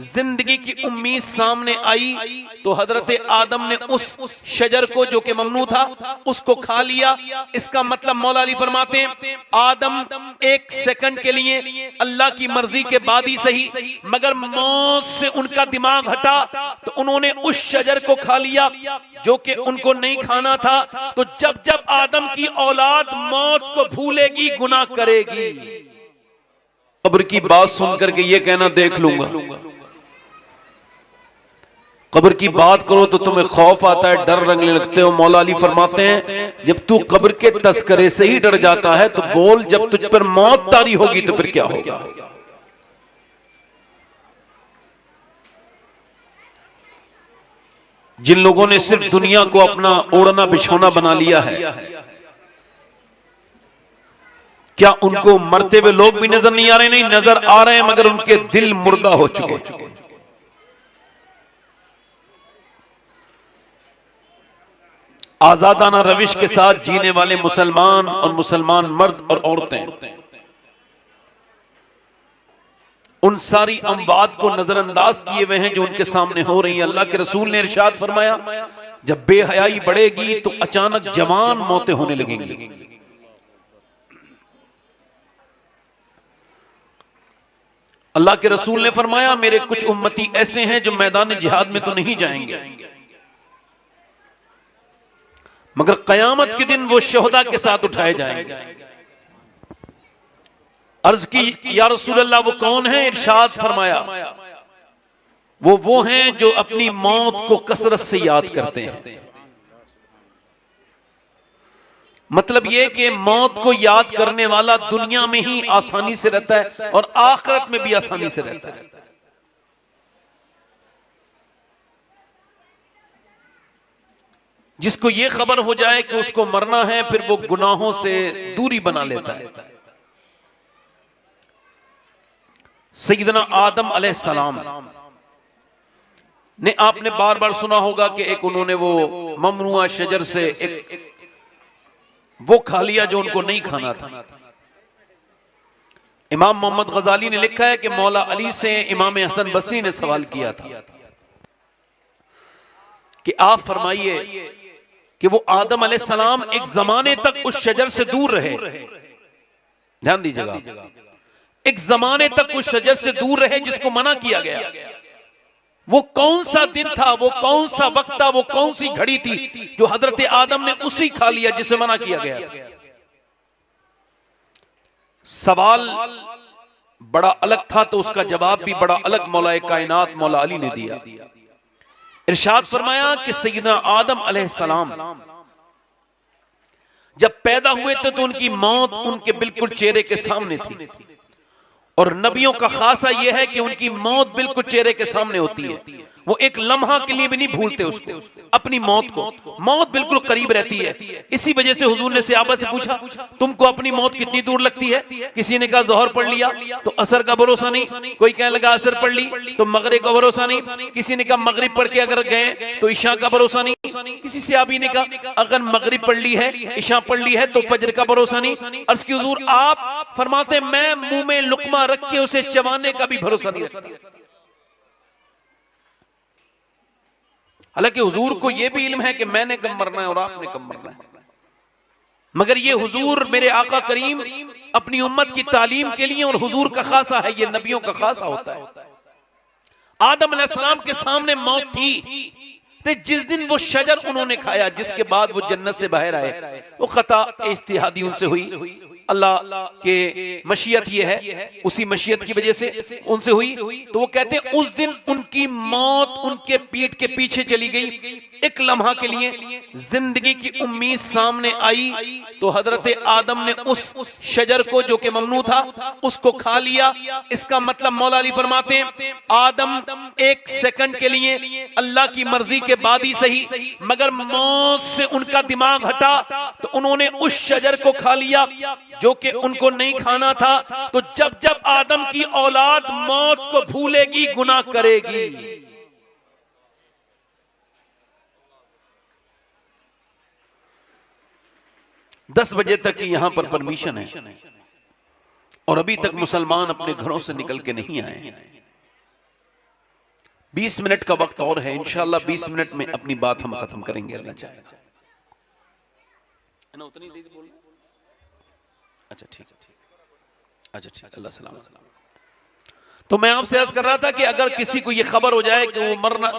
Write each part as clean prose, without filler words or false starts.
जिंदगी की उम्मीद सामने आई तो हजरत आदम ने उस शजर को जो कि ममनू था उसको खा लिया। इसका मतलब मौला अली फरमाते हैं आदम एक सेकंड के लिए अल्लाह की मर्जी के बाद ही सही मगर मौत से उनका दिमाग हटा तो उन्होंने उस शजर को खा लिया जो कि उनको नहीं खाना था। तो जब जब आदम की औलाद मौत को भूलेगी गुनाह करेगी। कब्र की बात सुनकर के ये कहना देख लूंगा, कब्र की बात करो तो तुम्हें खौफ आता है, डर लगने लगते हो। मौला अली फरमाते हैं जब तू कब्र के तस्करे से ही डर जाता है तो बोल जब तुझ पर मौत तारी होगी तो फिर क्या होगा। जिन लोगों ने सिर्फ दुनिया को अपना ओढ़ना बिछौना बना लिया है, क्या उनको मरते हुए लोग भी नजर नहीं आ रहे? नहीं नजर आ रहे हैं मगर उनके दिल मुर्दा हो चुके। आजादाना रविश के साथ जीने वाले मुसलमान और मुसलमान मर्द और औरतें उन सारी अमवात को नजरअंदाज किए हुए हैं जो उनके सामने हो रही है। अल्लाह के रसूल ने इरशाद फरमाया जब बेहयाई बढ़ेगी तो अचानक जवान मौतें होने लगेंगी। अल्लाह के रसूल ने फरमाया मेरे कुछ उम्मती ऐसे हैं जो मैदान जिहाद में तो नहीं जाएंगे मगर कयामत के दिन वो शोहदा के साथ उठाए जाएंगे। अर्ज की या रसूल अल्लाह वो कौन है? इरशाद फरमाया वो हैं जो अपनी मौत को कसरत से याद करते हैं। मतलब ये कि मौत को याद करने वाला दुनिया में ही आसानी से रहता है और आखिरत में भी आसानी से रहता है। जिसको ये खबर हो जाए कि उसको मरना है फिर वो गुनाहों से दूरी बना लेता है। सैयदना आदम अलैहिस्सलाम ने आपने बार बार सुना होगा कि एक उन्होंने वो ममनुआ शजर से एक वो खा लिया जो उनको नहीं खाना था। इमाम मोहम्मद गजाली ने लिखा है कि मौला अली से इमाम हसन बसरी ने सवाल किया था कि आप फरमाइए कि वो आदम अलैहिस्सलाम एक जमाने तक उस शजर से दूर रहे। ध्यान दीजिएगा, एक जमाने तक उस शजर से दूर रहे जिसको मना किया गया। वो कौन सा दिन था, वो कौन सा वक्त था, वो कौन सी घड़ी थी जो हजरत आदम ने उसी खा लिया जिसे मना किया गया। सवाल बड़ा अलग था तो उसका जवाब भी बड़ा अलग मौला कायनात मौला अली ने दिया। इरशाद फरमाया कि सैयदना आदम अलैहिस्सलाम जब पैदा हुए थे तो उनकी मौत उनके बिल्कुल चेहरे के सामने थी और नबियों का खासा यह है कि उनकी मौत बिल्कुल चेहरे के सामने होती है। वो एक लम्हा के लिए भी नहीं भूलते उसको, अपनी मौत को। मौत बिल्कुल करीब रहती है। इसी वजह से हुजूर ने सहाबा से पूछा तुमको अपनी मौत कितनी दूर लगती है? किसी ने कहा ज़ोहर पढ़ लिया तो असर का भरोसा नहीं, कोई कहने लगा असर पढ़ ली तो मगरिब का भरोसा नहीं, किसी ने कहा मगरिब पढ़ के अगर गए तो इशा का भरोसा नहीं, किसी सहाबी ने कहा अगर मगरिब पढ़ ली है इशा पढ़ ली है तो फजर का भरोसा नहीं। अर्ज़ की हुजूर आप फरमाते मैं मुंह में लुकमा रख के उसे चबाने का भी भरोसा नहीं रखता। हालांकि हुजूर को यह भी इल्म है कि मैंने कब मरना है और आपने कब मरना है, मगर ये हुजूर मेरे आका करीम अपनी उम्मत की तालीम के लिए और हुजूर का खासा है, ये नबियों का खासा होता है। आदम अलैहिस्सलाम के सामने मौत थी, जिस दिन वो शजर उन्होंने खाया जिसके बाद वो जन्नत से बाहर आए, वो खता इज्तिहादी उनसे हुई। अल्लाह के मशीयत ये है, उसी मशीयत की वजह से उनसे हुई। तो वो कहते हैं उस दिन उनकी मौत उनके पीठ के पीछे चली गई। एक लम्हा के लिए जिंदगी की उम्मीद सामने आई तो हजरत आदम ने उस शजर को जो कि ममनू था उसको खा लिया। इसका मतलब मौला अली फरमाते हैं आदम एक सेकंड के लिए अल्लाह की मर्जी के बाद ही सही मगर मौत से उनका दिमाग हटा तो उन्होंने उस शजर को खा लिया जो कि उनको नहीं खाना था। तो जब जब आदम की औलाद मौत को भूलेगी गुनाह करेगी। 10 बजे तक यहां पर परमिशन है और अभी तक मुसलमान अपने घरों से निकल के नहीं आए। 20 मिनट का वक्त और है, इंशाल्लाह 20 मिनट में अपनी बात हम खत्म करेंगे, अल्लाह चाहेगा। उतनी देर बोल, अच्छा ठीक है, अच्छा ठीक, अल्लाह सलाम। तो मैं आपसे अर्ज कर रहा था कि अगर किसी को ये खबर हो जाए कि वो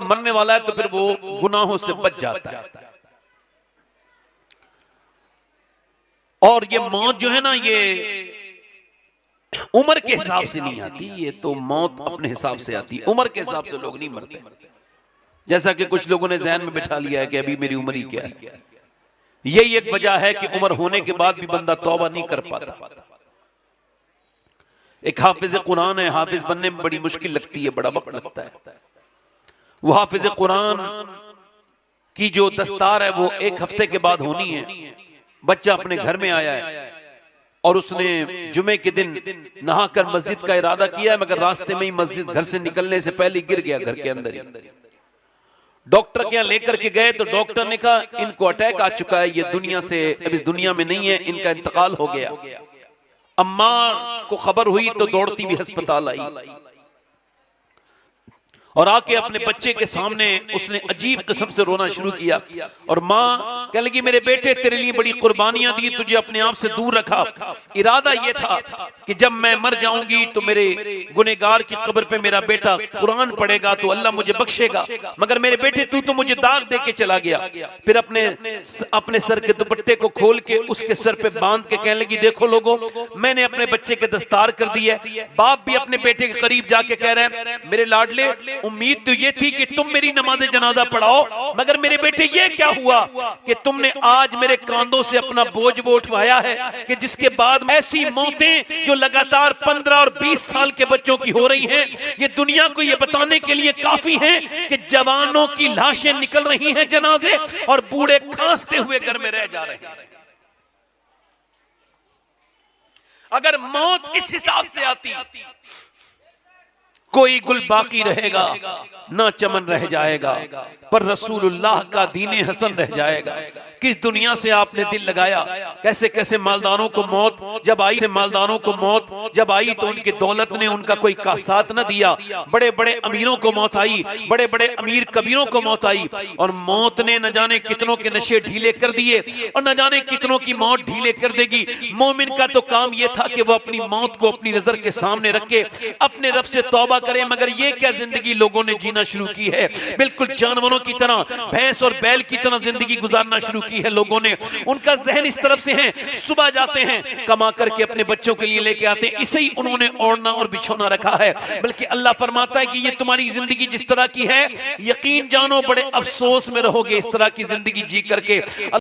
मरने वाला है तो फिर वो गुनाहों से बच जाता है। और ये मौत जो है ना, ये उम्र के हिसाब से नहीं आती, ये तो मौत अपने हिसाब से आती है। उम्र के हिसाब से लोग नहीं मरते, जैसा कि कुछ लोगों ने ज़हन में बिठा लिया है कि अभी मेरी उम्र ही क्या है। यही एक वजह है कि उम्र होने के बाद भी बंदा तौबा नहीं कर पाता। एक हाफिज कुरान है, हाफिज बनने में बड़ी मुश्किल लगती है, बड़ा वक्त लगता है। वो हाफिज कुरान की जो दस्तार है वो 1 हफ्ते के बाद होनी है। बच्चा अपने घर में आया है और उसने जुमे के दिन नहाकर मस्जिद का इरादा किया है, मगर रास्ते में ही मस्जिद घर से निकलने से पहले गिर गया घर के अंदर ही। डॉक्टर के यहाँ लेकर के गए तो डॉक्टर ने कहा इनको अटैक आ चुका है, ये दुनिया से अब इस दुनिया में नहीं है, इनका इंतकाल हो गया। अम्मा को खबर हुई तो दौड़ती भी अस्पताल आई और आके अपने बच्चे के सामने उसने अजीब किस्म से रोना शुरू किया। और माँ कहने लगी मेरे बेटे तेरे लिए बड़ी कुर्बानियां दी, तुझे अपने आप से दूर रखा। इरादा ये था कि जब मैं मर जाऊंगी तो मेरे गुनहगार की कब्र पे मेरा बेटा कुरान पढ़ेगा तो अल्लाह मुझे बख्शेगा, मगर मेरे बेटे तू तो मुझे दाग दे के चला गया। फिर अपने सर के दुपट्टे को खोल के उसके सर पे बांध के कहने लगी देखो लोगों, मैंने अपने बच्चे के दस्तार कर दी है। बाप भी अपने बेटे के करीब जाके कह रहे हैं मेरे लाडले, उम्मीद तो ये थी कि तुम मेरी नमाज जनाजा पढ़ाओ, मगर मेरे बेटे ये क्या हुआ कि तुमने आज मेरे कांधों से अपना बोझ वो उठवाया है कि जिसके बाद ऐसी मौतें जो लगातार 15 और 20 साल के बच्चों की हो रही हैं, ये दुनिया को ये बताने के लिए काफी है कि जवानों की लाशें निकल रही हैं जनाजे और बूढ़े खांसते हुए घर में रह जा रहे हैं। अगर मौत इस हिसाब से आती, कोई गुल बाकी रहेगा ना चमन रह जाएगा, पर रसूलुल्लाह का दीन हसन रह जाएगा। किस दुनिया से आपने दिल लगाया, कैसे कैसे मालदारों को मौत जब आई, मालदारों को मौत जब आई तो उनकी दौलत ने उनका कोई का साथ न दिया। बड़े बड़े अमीरों को मौत आई, बड़े बड़े अमीर कबीरों को मौत आई, और मौत ने न जाने कितनों के नशे ढीले कर दिए और न जाने कितनों की मौत ढीले कर देगी। मोमिन का तो काम यह था कि वो अपनी मौत को अपनी नजर के सामने रखे, अपने रब से तौबा करे। मगर ये क्या जिंदगी लोगों ने जीना शुरू की है, बिल्कुल जानवरों की तरह, भैंस और बैल की तरह जिंदगी गुजारना शुरू की है लोगों ने। उनका जहन इस तरफ से है, सुबह जाते हैं कमा करके अपने बच्चों के लिए लेके आते हैं, इसे ही उन्होंने ओढ़ना और बिछोना रखा है। बल्कि अल्लाह फरमाता है कि ये तुम्हारी जिंदगी जिस तरह की है, यकीन जानो बड़े अफसोस में रहोगे इस तरह की जिंदगी जी करके।